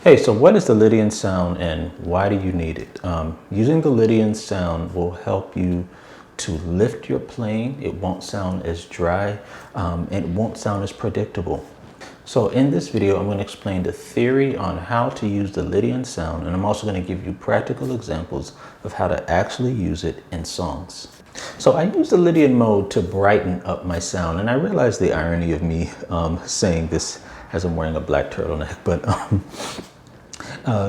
Hey, so what is the Lydian sound and why do you need it? Using the Lydian sound will help you to lift your playing. It won't sound as dry and it won't sound as predictable. So in this video, I'm going to explain the theory on how to use the Lydian sound, and I'm also going to give you practical examples of how to actually use it in songs. So I use the Lydian mode to brighten up my sound, and I realize the irony of me saying this as I'm wearing a black turtleneck, but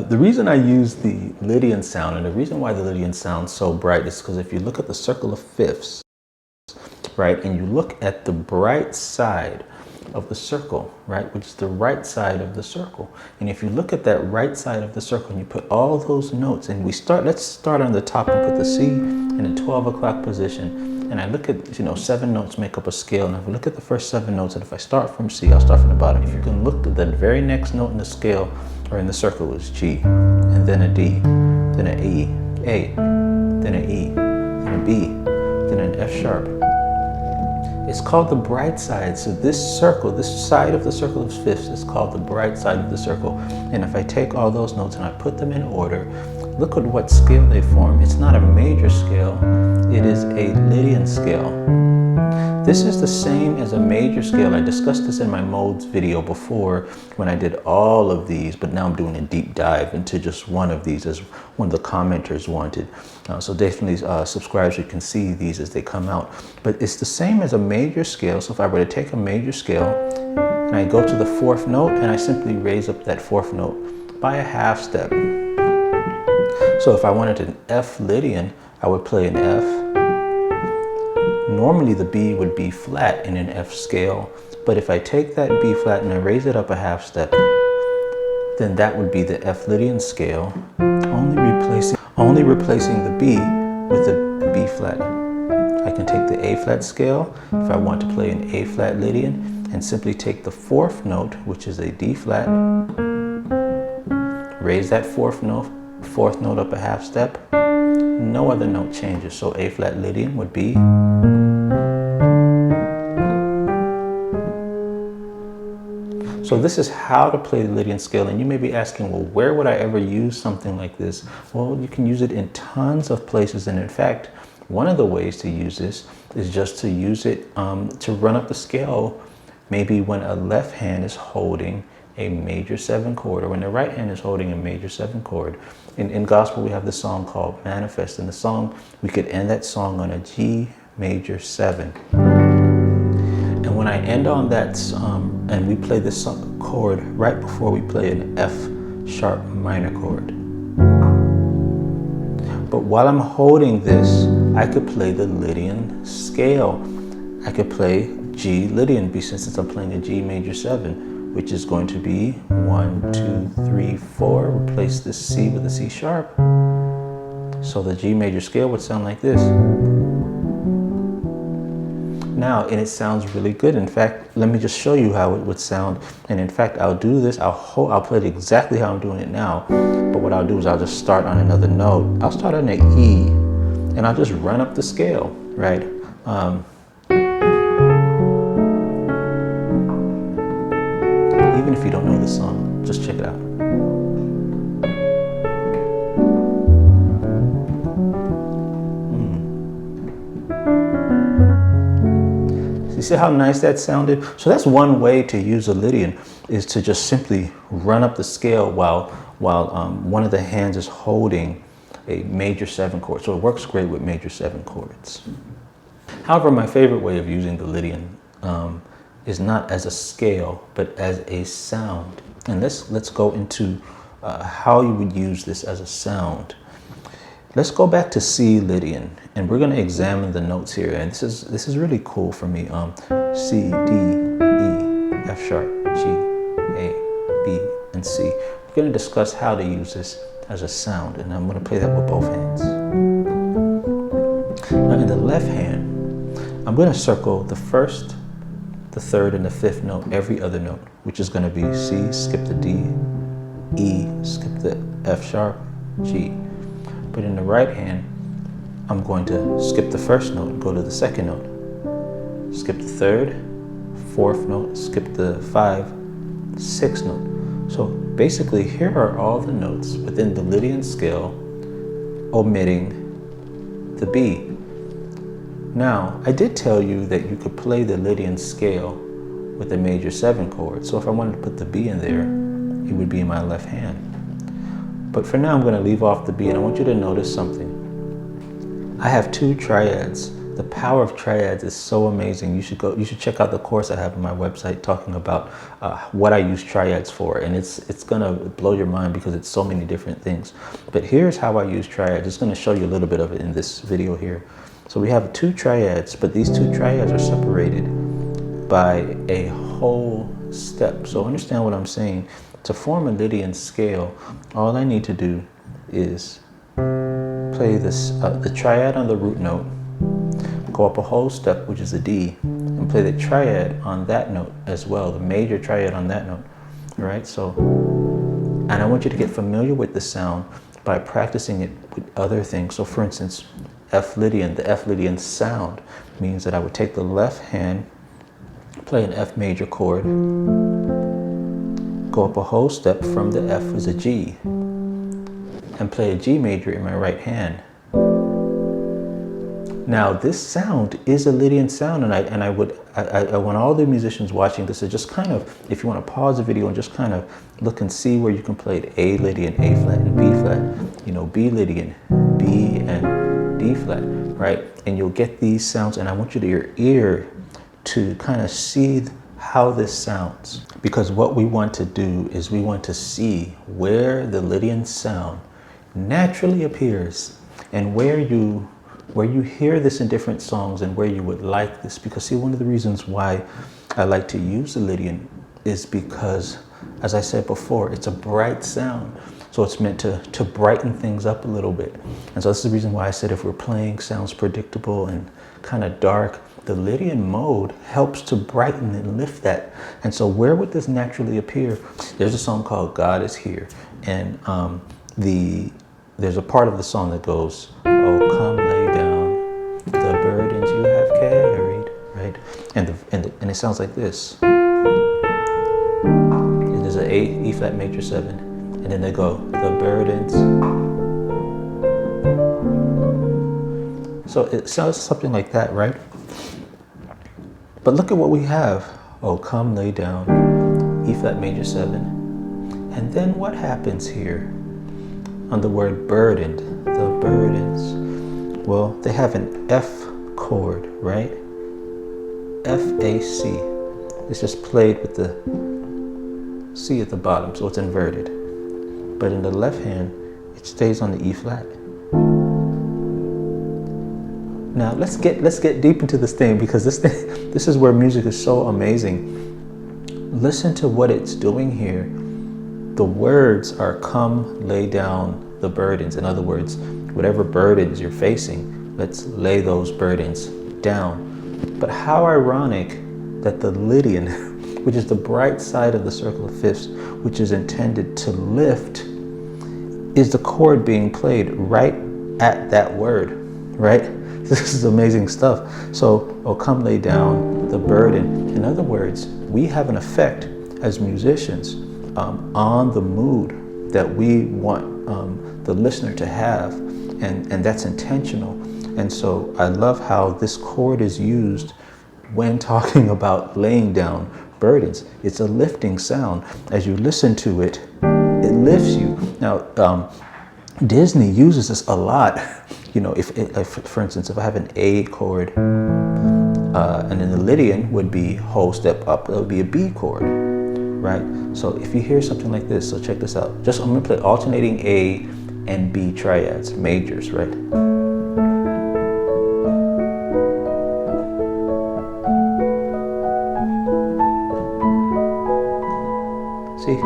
the reason I use the Lydian sound and the reason why the Lydian sounds so bright is because if you look at the circle of fifths, right, and you look at the bright side of the circle, right, which is the right side of the circle, and if you look at that right side of the circle and you put all those notes, and let's start on the top and put the C in a 12 o'clock position, and I look at, 7 notes make up a scale, and if I look at the first 7 notes, and if I start from C, I'll start from the bottom. If you can look at the very next note in the scale or in the circle is G, and then a D, then an E, A, then an E, then a B, then an F sharp. It's called the bright side. So this circle, this side of the circle of fifths is called the bright side of the circle. And if I take all those notes and I put them in order, look at what scale they form. It's not a major scale, it is a Lydian scale. This is the same as a major scale. I discussed this in my modes video before when I did all of these, but now I'm doing a deep dive into just one of these as one of the commenters wanted. So definitely subscribe so you can see these as they come out. But it's the same as a major scale. So if I were to take a major scale and I go to the 4th note and I simply raise up that 4th note by a half step. So if I wanted an F Lydian, I would play an F. Normally the B would be flat in an F scale, but if I take that B flat and I raise it up a half step, then that would be the F Lydian scale, only replacing the B with the B flat. I can take the A flat scale if I want to play an A flat Lydian and simply take the 4th note, which is a D flat, raise that 4th note up a half step. No other note changes, so A flat Lydian would be. So this is how to play the Lydian scale, and you may be asking, well, where would I ever use something like this? Well, you can use it in tons of places, and in fact, one of the ways to use this is just to use it to run up the scale, maybe when a left hand is holding a major 7 chord, or when the right hand is holding a major 7 chord. In gospel, we have this song called Manifest. In the song, we could end that song on a G major 7. And when I end on that, and we play this chord right before we play an F sharp minor chord. But while I'm holding this, I could play the Lydian scale. I could play G Lydian, since I'm playing a G major 7, which is going to be 1, 2, 3, 4. Replace this C with a C sharp. So the G major scale would sound like this. Now, and it sounds really good. In fact, let me just show you how it would sound. And in fact, I'll do this. I'll play it exactly how I'm doing it now. But what I'll do is I'll just start on another note. I'll start on an E, and I'll just run up the scale, right? Even if you don't know the song, just check it out. You see how nice that sounded? So that's one way to use a Lydian, is to just simply run up the scale while one of the hands is holding a major 7 chord. So it works great with major 7 chords. However, my favorite way of using the Lydian is not as a scale, but as a sound. And let's go into how you would use this as a sound. Let's go back to C Lydian, and we're going to examine the notes here. And this is really cool for me. C, D, E, F sharp, G, A, B, and C. We're going to discuss how to use this as a sound, and I'm going to play that with both hands. Now in the left hand, I'm going to circle the 1st, the 3rd, and the 5th note, every other note, which is going to be C, skip the D, E, skip the F sharp, G. But in the right hand, I'm going to skip the 1st note and go to the 2nd note. Skip the 3rd, 4th note, skip the 5, 6th note. So basically, here are all the notes within the Lydian scale, omitting the B. Now, I did tell you that you could play the Lydian scale with a major 7 chord. So if I wanted to put the B in there, it would be in my left hand. But for now, I'm going to leave off the B, and I want you to notice something. I have 2 triads. The power of triads is so amazing. You should check out the course I have on my website talking about what I use triads for, and it's gonna blow your mind because it's so many different things. But here's how I use triads. Just gonna show you a little bit of it in this video here. So we have 2 triads, but these 2 triads are separated by a whole step. So understand what I'm saying. To form a Lydian scale, all I need to do is play this the triad on the root note, go up a whole step, which is a D, and play the triad on that note as well, the major triad on that note. All right, so, and I want you to get familiar with the sound by practicing it with other things. So for instance, F Lydian, the F Lydian sound means that I would take the left hand, play an F major chord, go up a whole step from the F is a G, and play a G major in my right hand. Now this sound is a Lydian sound, and I want all the musicians watching this to just kind of, if you want to pause the video and just kind of look and see where you can play it. A Lydian, A flat, and B flat. You know, B Lydian, B and D flat, right? And you'll get these sounds, and I want your ear to kind of see how this sounds, because what we want to do is we want to see where the Lydian sound naturally appears and where you hear this in different songs and where you would like this. Because see, one of the reasons why I like to use the Lydian is because, as I said before, it's a bright sound. So it's meant to brighten things up a little bit. And so this is the reason why I said if we're playing sounds predictable and kind of dark, the Lydian mode helps to brighten and lift that. And so where would this naturally appear? There's a song called God Is Here. And there's a part of the song that goes, oh, come lay down the burdens you have carried, right? And it sounds like this. And there's an E flat major 7, and then they go, the burdens. So it sounds something like that, right? But look at what we have. Oh, come lay down, E flat major 7. And then what happens here? On the word burdened, the burdens. Well, they have an F chord, right? F, A, C. It's just played with the C at the bottom, so it's inverted. But in the left hand, it stays on the E flat. Now let's get deep into this thing, because this is where music is so amazing. Listen to what it's doing here. The words are come lay down the burdens. In other words, whatever burdens you're facing, let's lay those burdens down. But how ironic that the Lydian, which is the bright side of the circle of fifths, which is intended to lift, is the chord being played right at that word, right? This is amazing stuff. So, oh, come lay down the burden. In other words, we have an effect as musicians on the mood that we want the listener to have, and that's intentional. And so I love how this chord is used when talking about laying down burdens. It's a lifting sound. As you listen to it, it lifts you. Now, Disney uses this a lot. You know, if for instance, if I have an A chord, and then the Lydian would be whole step up, it would be a B chord, right? So if you hear something like this, so check this out. I'm gonna play alternating A and B triads, majors, right? See?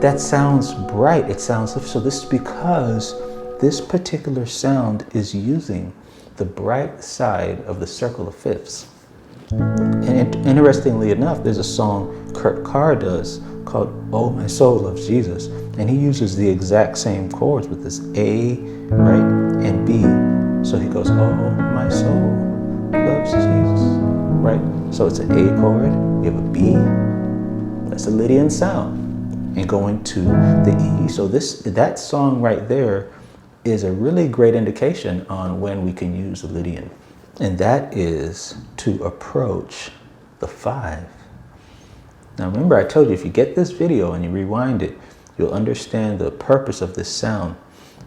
That sounds bright. It sounds, so this is because this particular sound is using the bright side of the circle of fifths. And interestingly enough, there's a song Kurt Carr does called Oh My Soul Loves Jesus, and he uses the exact same chords with this A, right, and B. So he goes, oh my soul loves Jesus, right? So it's an A chord, we have a B, that's a Lydian sound, and going to the E. So that song right there is a really great indication on when we can use the Lydian. And that is to approach the 5. Now remember, I told you, if you get this video and you rewind it, you'll understand the purpose of this sound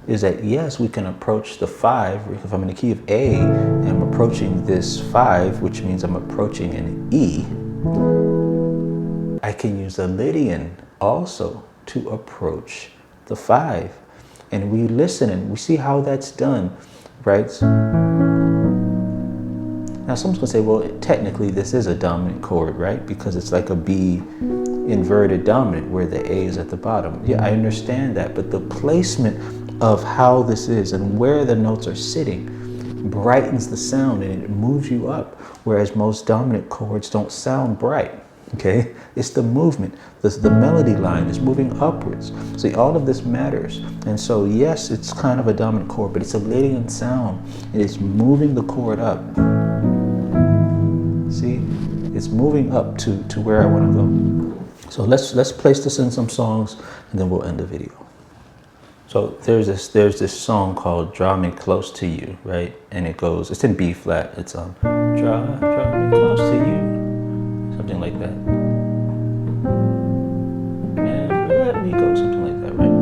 is that yes, we can approach the 5. If I'm in the key of A and I'm approaching this 5, which means I'm approaching an E, I can use the Lydian also to approach the 5. And we listen and we see how that's done, right? Now someone's gonna say, well, technically this is a dominant chord, right? Because it's like a B inverted dominant where the A is at the bottom. Yeah, I understand that, but the placement of how this is and where the notes are sitting brightens the sound and it moves you up, whereas most dominant chords don't sound bright. Okay, it's the movement, the melody line is moving upwards. See, all of this matters. And so yes, it's kind of a dominant chord, but it's a Lydian sound. It is moving the chord up. See, it's moving up to where I want to go. So let's place this in some songs and then we'll end the video. So there's this song called Draw Me Close to You, right? And it's in B flat. It's draw me close to you. Something like that. And let me go, something like that, right?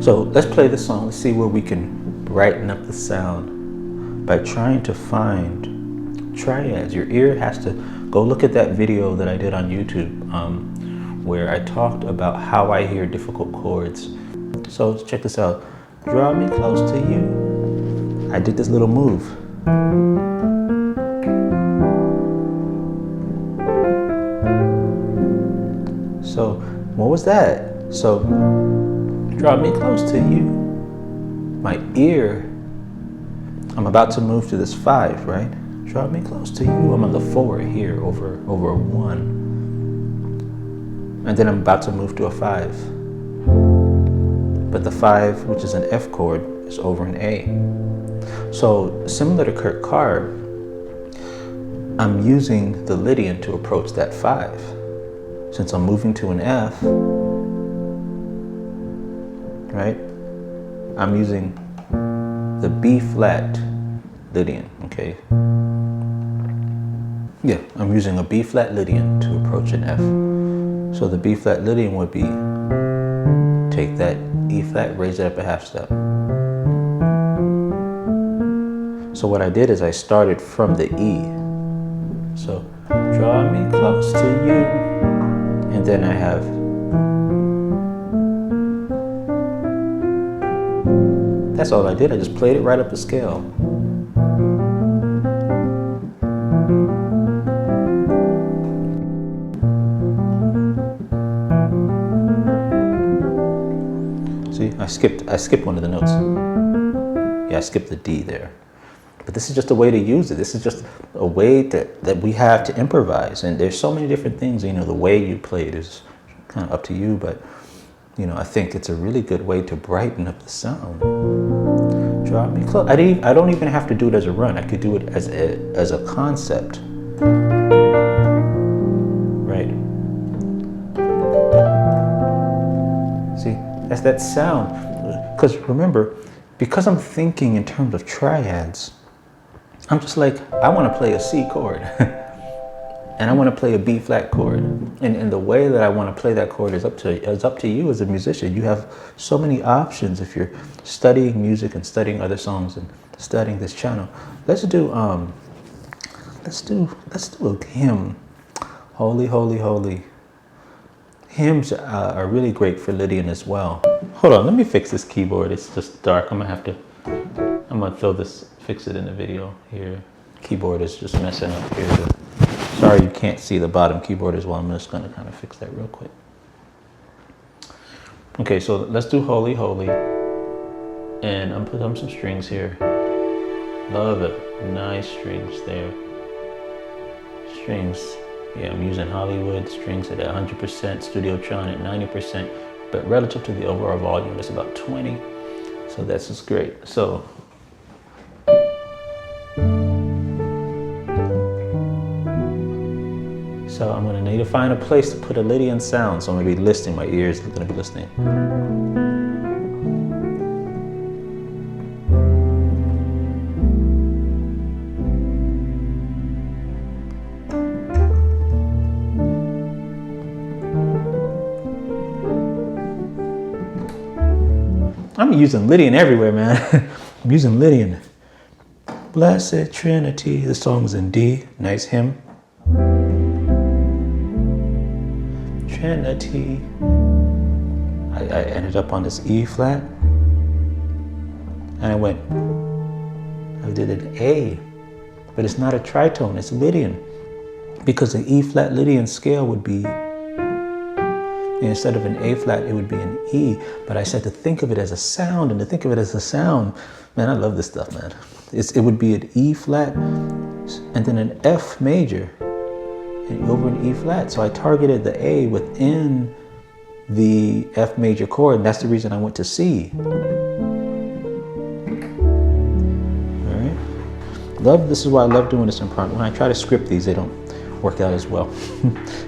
So let's play this song. Let's see where we can brighten up the sound by trying to find triads. Your ear has to go look at that video that I did on YouTube where I talked about how I hear difficult chords. So check this out. Draw me close to you. I did this little move. So what was that? So draw me close to you. My ear, I'm about to move to this 5, right? Draw me close to you. I'm on the 4 here over a 1. And then I'm about to move to a 5. But the 5, which is an F chord, is over an A. So similar to Kurt Carr, I'm using the Lydian to approach that 5. Since I'm moving to an F, right? I'm using the B flat Lydian, okay? Yeah, I'm using a B flat Lydian to approach an F. So the B flat Lydian would be, take that E flat, raise it up a half step. So what I did is I started from the E. So draw me close to you. And then I have that's all I did. I just played it right up the scale. See, I skipped one of the notes. Yeah, I skipped the D there. But this is just a way to use it. This is just a way that we have to improvise. And there's so many different things, you know, the way you play it is kind of up to you, but you know, I think it's a really good way to brighten up the sound. Draw me close. I don't even have to do it as a run. I could do it as a concept. Right. See, that's that sound. Because remember, because I'm thinking in terms of triads, I'm just like, I want to play a C chord and I want to play a B flat chord. And the way that I want to play that chord is up to you as a musician. You have so many options if you're studying music and studying other songs and studying this channel. Let's do a hymn. Holy, holy, holy. Hymns are really great for Lydian as well. Hold on, let me fix this keyboard. It's just dark. I'm gonna fix it in the video here. Keyboard is just messing up here. Sorry you can't see the bottom keyboard as well. I'm just gonna kind of fix that real quick. Okay, so let's do Holy, Holy. And I'm putting some strings here. Love it. Nice strings there. Strings. Yeah, I'm using Hollywood strings at 100%, Studiotron at 90%, but relative to the overall volume, it's about 20. So that's just great. So going to need to find a place to put a Lydian sound. So I'm going to be listening. My ears are going to be listening. I'm using Lydian everywhere, man. I'm using Lydian. Blessed Trinity. The song's in D. Nice hymn. Trinity. I ended up on this E flat. And I did an A. But it's not a tritone, it's Lydian. Because the E flat Lydian scale would be, instead of an A flat, it would be an E. But I said to think of it as a sound, and to think of it as a sound, man, I love this stuff, man. It would be an E flat, and then an F major, and over an E flat. So I targeted the A within the F major chord, and that's the reason I went to C. All right. This is why I love doing this improv. When I try to script these, they don't work out as well.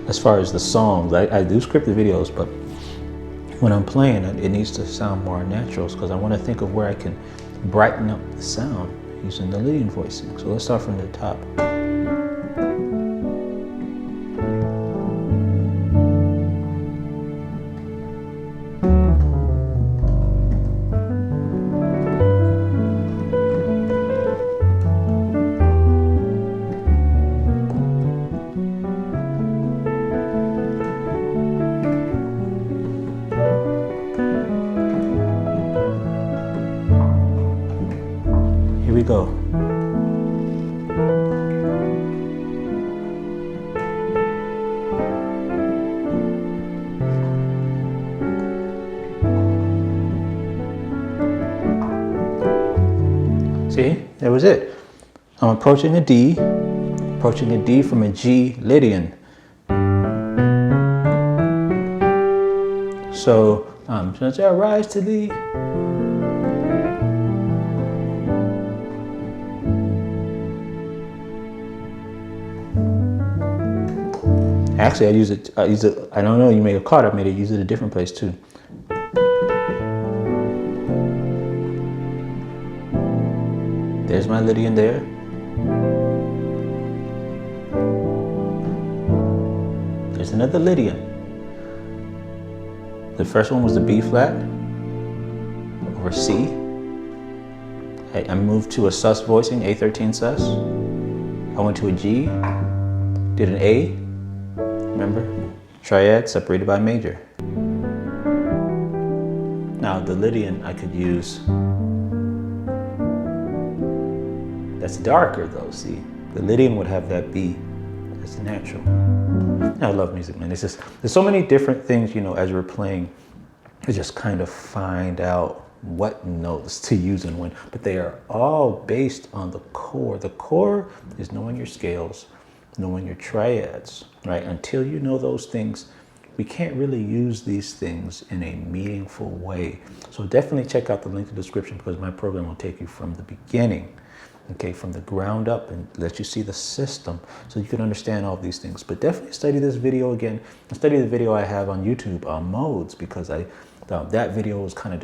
As far as the songs, I do script the videos, but when I'm playing, it needs to sound more natural because I want to think of where I can brighten up the sound using the Lydian voicing. So let's start from the top. Here we go. See, that was it. I'm approaching a D from a G Lydian. So, since I rise to thee. Actually, I use it, I don't know, you may have caught it, I may use it a different place too. There's my Lydian there. There's another Lydian. The first one was the B flat over C. I moved to a sus voicing, A13 sus. I went to a G, did an A. Remember? Triad separated by major. Now the Lydian I could use, that's darker though, see? The Lydian would have that B, that's natural. I love music, man. It's just, there's so many different things, you know, as you're playing, to just kind of find out what notes to use and when, but they are all based on the core. The core is knowing your scales, knowing your triads, right? Until you know those things, we can't really use these things in a meaningful way. So definitely check out the link in the description because my program will take you from the beginning, okay, from the ground up and let you see the system so you can understand all of these things. But definitely study this video again and study the video I have on YouTube on modes because that video is kind of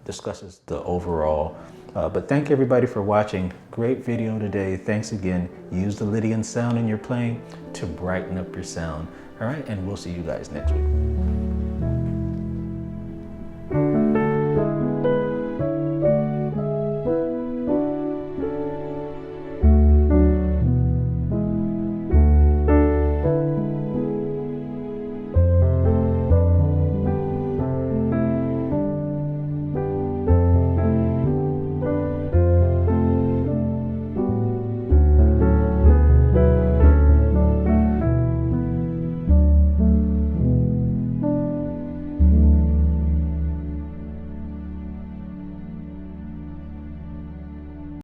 discusses the overall. But thank everybody for watching. Great video today. Thanks again. Use the Lydian sound in your playing to brighten up your sound. All right, and we'll see you guys next week.